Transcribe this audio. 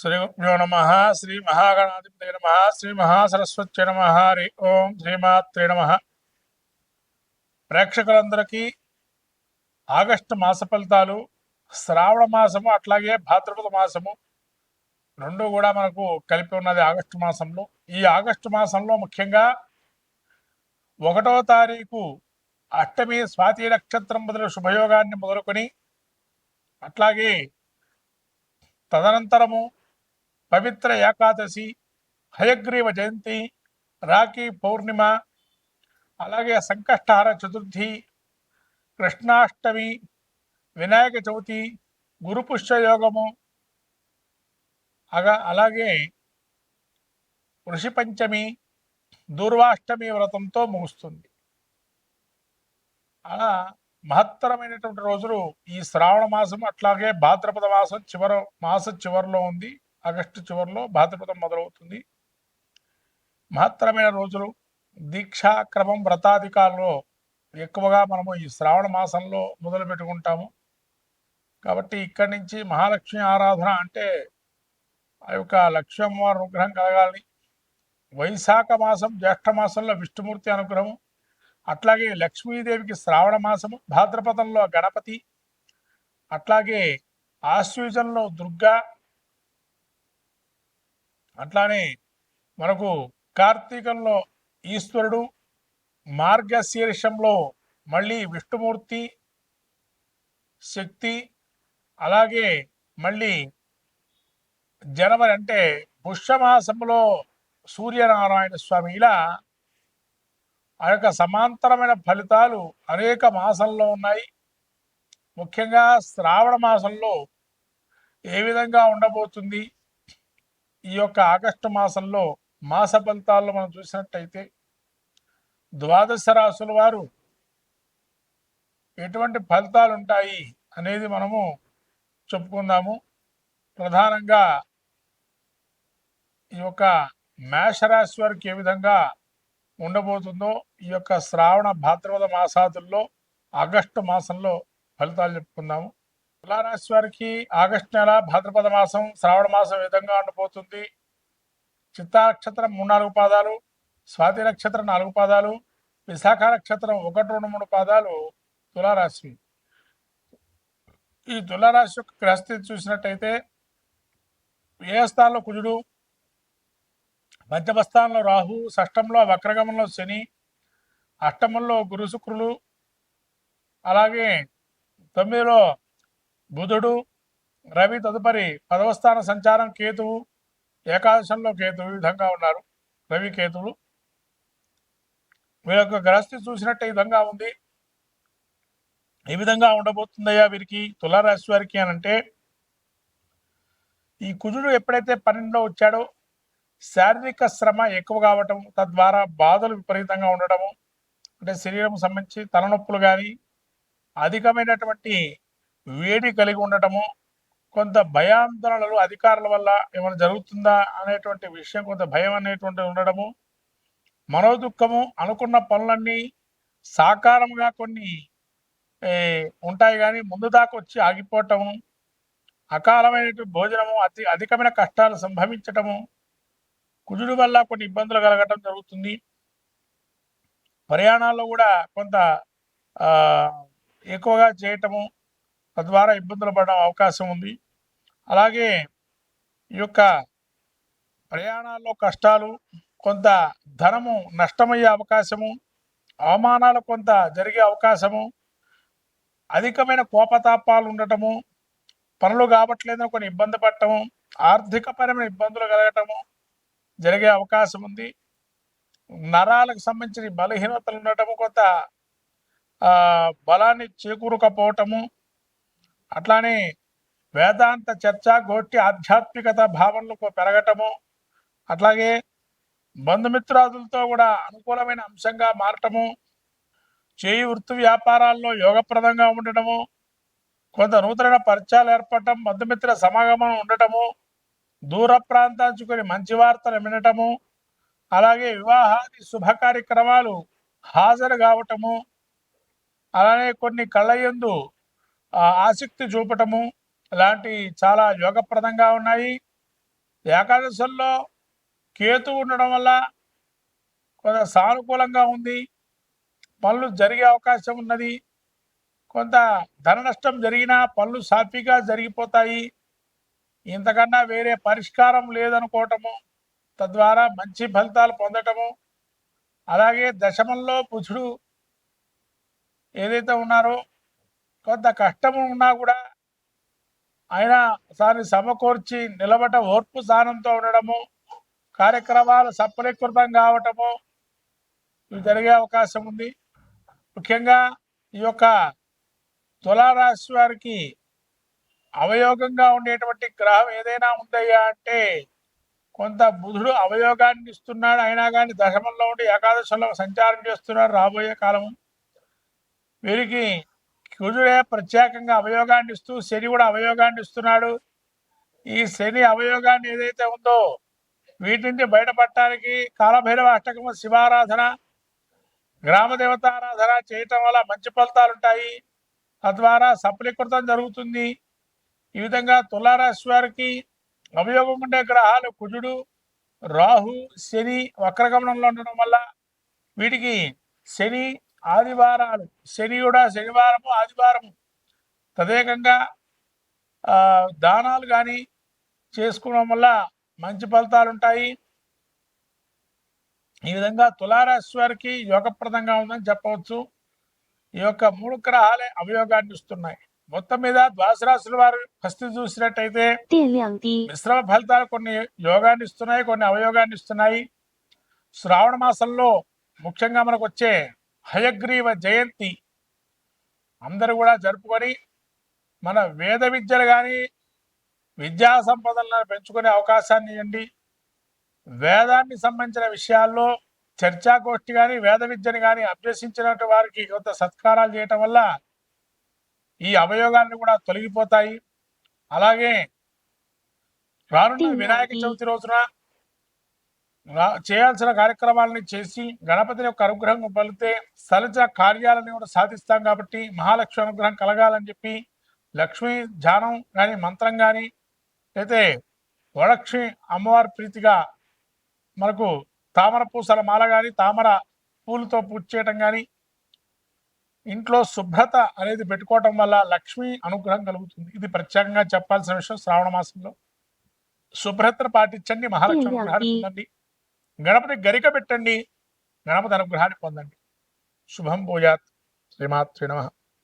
శ్రీ గురుభ్యో నమ. శ్రీ మహాగణాధిపతయ నమ. శ్రీ మహాసరస్వత్యై నమ. హరి ఓం శ్రీమాత్రే నమ. ప్రేక్షకులందరికీ ఆగస్టు మాస ఫలితాలు, శ్రావణ మాసము అట్లాగే భాద్రపద మాసము రెండు కూడా మనకు కలిపి ఉన్నది ఆగస్టు మాసంలో. ఈ ఆగస్టు మాసంలో ముఖ్యంగా 1వ తారీఖు అష్టమి స్వాతి నక్షత్రం మొదలు శుభయోగాన్ని మొదలుకొని అట్లాగే తదనంతరము పవిత్ర ఏకాదశి, హయగ్రీవ జయంతి, రాఖీ పౌర్ణిమ, అలాగే సంకష్టహార చతుర్థి, కృష్ణాష్టమి, వినాయక చవితి, గురుపుష్య యోగము, అలాగే ఋషి పంచమి, దూర్వాష్టమి వ్రతంతో ముగుస్తుంది. అలా మహత్తరమైనటువంటి రోజులు ఈ శ్రావణ మాసం, అట్లాగే భాద్రపద మాసం చివరిలో ఉంది. ఆగస్టు చివరిలో భాద్రపదం మొదలవుతుంది. మహత్తరమైన రోజులు. దీక్షా క్రమం వ్రతాధికాల్లో ఎక్కువగా మనము ఈ శ్రావణ మాసంలో మొదలు పెట్టుకుంటాము. కాబట్టి ఇక్కడి నుంచి మహాలక్ష్మి ఆరాధన అంటే ఆ యొక్క లక్ష్మీ అమ్మవారి అనుగ్రహం కలగాలి. వైశాఖ మాసం, జ్యేష్ఠ మాసంలో విష్ణుమూర్తి అనుగ్రహం, అట్లాగే లక్ష్మీదేవికి శ్రావణ మాసము, భాద్రపదంలో గణపతి, అట్లాగే ఆశ్వీజంలో దుర్గా, అట్లానే మనకు కార్తీకంలో ఈశ్వరుడు, మార్గశీర్షంలో మళ్ళీ విష్ణుమూర్తి, శక్తి, అలాగే మళ్ళీ జనవరి అంటే పుష్యమాసంలో సూర్యనారాయణ స్వామి. ఇలా ఆ యొక్క సమాంతరమైన ఫలితాలు అనేక మాసంలో ఉన్నాయి. ముఖ్యంగా శ్రావణ మాసంలో ఏ విధంగా ఉండబోతుంది, ఈ యొక్క ఆగస్టు మాసంలో మాస ఫలితాల్లో మనం చూసినట్టయితే ద్వాదశ రాశుల వారు ఎటువంటి ఫలితాలు ఉంటాయి అనేది మనము చెప్పుకుందాము. ప్రధానంగా ఈ యొక్క మేషరాశి వారికి ఏ విధంగా ఉండబోతుందో ఈ యొక్క శ్రావణ భాద్రపద మాసాదుల్లో ఆగస్టు మాసంలో ఫలితాలు చెప్పుకుందాము. తులారాశి వారికి ఆగస్టు నెల, భాద్రపద మాసం, శ్రావణ మాసం ఏ విధంగా ఉండబోతుంది. చిత్తా నక్షత్రం 3-4 పాదాలు, స్వాతి నక్షత్రం 4 పాదాలు, విశాఖ నక్షత్రం 1, 2, 3 పాదాలు తులారాశి. ఈ తులారాశి యొక్క గ్రహస్థితి చూసినట్టయితే ఏ స్థానంలో కుజుడు, పంచమ స్థానంలో రాహు, షష్టంలో వక్రగమంలో శని, అష్టమంలో గురు శుక్రులు, అలాగే 9లో బుధుడు, రవి, తదుపరి 10వ స్థాన సంచారం కేతువు, ఏకాదశంలో కేతువు. ఈ విధంగా ఉన్నారు రవి కేతువులు. వీరి యొక్క గ్రహస్థితి చూసినట్టు ఈ విధంగా ఉంది. ఏ విధంగా ఉండబోతుందయ్యా వీరికి తులారాశి వారికి అని అంటే, ఈ కుజుడు ఎప్పుడైతే 12లో వచ్చాడో శారీరక శ్రమ ఎక్కువ కావటం, తద్వారా బాధలు విపరీతంగా ఉండటము, అంటే శరీరం సంబంధించి తలనొప్పులు కానీ, అధికమైనటువంటి వేడి కలిగి ఉండటము, కొంత భయాందోళనలు, అధికారుల వల్ల ఏమైనా జరుగుతుందా అనేటువంటి విషయం, కొంత భయం అనేటువంటి ఉండడము, మనోదుఖము, అనుకున్న పనులన్నీ సాకారంగా కొన్ని ఉంటాయి కానీ ముందు దాకా వచ్చి ఆగిపోవటము, అకాలమైనటువంటి భోజనము, అధికమైన కష్టాలు సంభవించటము, కుజుడి వల్ల కొన్ని ఇబ్బందులు కలగటం జరుగుతుంది. ప్రయాణాల్లో కూడా కొంత ఎక్కువగా చేయటము, తద్వారా ఇబ్బందులు పడడం అవకాశం ఉంది. అలాగే ఈ యొక్క ప్రయాణాల్లో కష్టాలు, కొంత ధనము నష్టమయ్యే అవకాశము, అవమానాలు కొంత జరిగే అవకాశము, అధికమైన కోపతాపాలు ఉండటము, పనులు కావట్లేదని కొన్ని ఇబ్బంది పడటము, ఆర్థికపరమైన ఇబ్బందులు కలగటము జరిగే అవకాశం ఉంది. నరాలకు సంబంధించిన బలహీనతలు ఉండటము, కొంత బలాన్ని చేకూరకపోవటము, అట్లానే వేదాంత చర్చ, గోష్ఠి, ఆధ్యాత్మికత భావనలకు పెరగటము, అట్లాగే బంధుమిత్రాదులతో కూడా అనుకూలమైన అంశంగా మారటము, చేయి వృత్తి వ్యాపారాల్లో యోగప్రదంగా ఉండటము, కొంత నూతన పరిచయాలు ఏర్పడటం, బంధుమిత్ర సమాగమం ఉండటము, దూర ప్రాంతానికి కొన్ని మంచి వార్తలు వినటము, అలాగే వివాహాది శుభ కార్యక్రమాలు హాజరు కావటము, అలానే కొన్ని కళ్ళయందు ఆసక్తి చూపటము, ఇలాంటి చాలా యోగప్రదంగా ఉన్నాయి. ఏకాదశంలో కేతు ఉండడం వల్ల కొంత సానుకూలంగా ఉంది, పనులు జరిగే అవకాశం ఉన్నది. కొంత ధన నష్టం జరిగినా పనులు సాఫీగా జరిగిపోతాయి. ఇంతకన్నా వేరే పరిష్కారం లేదనుకోవటము, తద్వారా మంచి ఫలితాలు పొందటము. అలాగే దశమంలో బుధుడు ఏదైతే ఉన్నారో కొంత కష్టము ఉన్నా కూడా ఆయన దాన్ని సమకూర్చి నిలబట ఓర్పు స్థానంతో ఉండడము, కార్యక్రమాలు సఫలీకృతం కావటము ఇవి జరిగే అవకాశం ఉంది. ముఖ్యంగా ఈ యొక్క తులారాశి వారికి అవయోగంగా ఉండేటువంటి గ్రహం ఏదైనా ఉందయ్యా అంటే కొంత బుధుడు అవయోగాన్ని ఇస్తున్నాడు. అయినా కానీ దశమంలో ఉండి ఏకాదశంలో సంచారం చేస్తున్నాడు. రాబోయే కాలము వీరికి కుజుడే ప్రత్యేకంగా అవయోగాన్ని ఇస్తూ శని కూడా అవయోగాన్ని ఇస్తున్నాడు. ఈ శని అవయోగాన్ని ఏదైతే ఉందో వీటి నుంచి బయటపడటానికి కాలభైరవ అష్టకము, శివారాధన, గ్రామ దేవతారాధన చేయటం వల్ల మంచి ఫలితాలు ఉంటాయి. తద్వారా సఫలీకృతం జరుగుతుంది. ఈ విధంగా తులారాశి వారికి అవయోగం ఉండే గ్రహాలు కుజుడు, రాహు, శని వక్రగమనంలో ఉండడం వల్ల వీటికి శని ఆదివారాలు, శని కూడా శనివారము ఆదివారము తదేకంగా దానాలు కానీ చేసుకోవడం వల్ల మంచి ఫలితాలు ఉంటాయి. ఈ విధంగా తులారాశి వారికి యోగప్రదంగా ఉందని చెప్పవచ్చు. ఈ యొక్క 3 గ్రహాలే అవయోగాన్ని ఇస్తున్నాయి. మొత్తం మీద ద్వాదశ రాశుల వారు పరిస్థితి చూసినట్టయితే మిశ్రమ ఫలితాలు కొన్ని యోగాన్ని ఇస్తున్నాయి, కొన్ని అవయోగాన్ని ఇస్తున్నాయి. శ్రావణ మాసంలో ముఖ్యంగా మనకు వచ్చే హయగ్రీవ జయంతి అందరూ కూడా జరుపుకొని మన వేద విద్యలు కానీ విద్యా సంపదలను పెంచుకునే అవకాశాన్ని ఇవ్వండి. వేదాన్ని సంబంధించిన విషయాల్లో చర్చాగోష్ఠి కానీ వేద విద్యను కానీ అభ్యసించినట్టు వారికి కొంత సత్కారాలు చేయటం వల్ల ఈ అవయోగాన్ని కూడా తొలగిపోతాయి. అలాగే రానున్న వినాయక చవితి రోజున చేయాల్సిన కార్యక్రమాలని చేసి గణపతిని యొక్క అనుగ్రహం పొందితే సలజ కార్యాలను కూడా సాధిస్తాం. కాబట్టి మహాలక్ష్మి అనుగ్రహం కలగాలని చెప్పి లక్ష్మీ ధ్యానం కానీ మంత్రం కానీ అయితే వరలక్ష్మి అమ్మవారి ప్రీతిగా మనకు తామర పూసల మాల కానీ తామర పూలతో పూజ చేయటం కానీ ఇంట్లో శుభ్రత అనేది పెట్టుకోవటం వల్ల లక్ష్మీ అనుగ్రహం కలుగుతుంది. ఇది ప్రత్యేకంగా చెప్పాల్సిన విషయం. శ్రావణ మాసంలో శుభ్రతను పాటించండి, మహాలక్ష్మి అనుగ్రహాన్ని పొందండి. గణపతి గరిక పెట్టండి, గణపతి అనుగ్రహాన్ని పొందండి. శుభం భూయాత్. శ్రీమాత్రే నమః.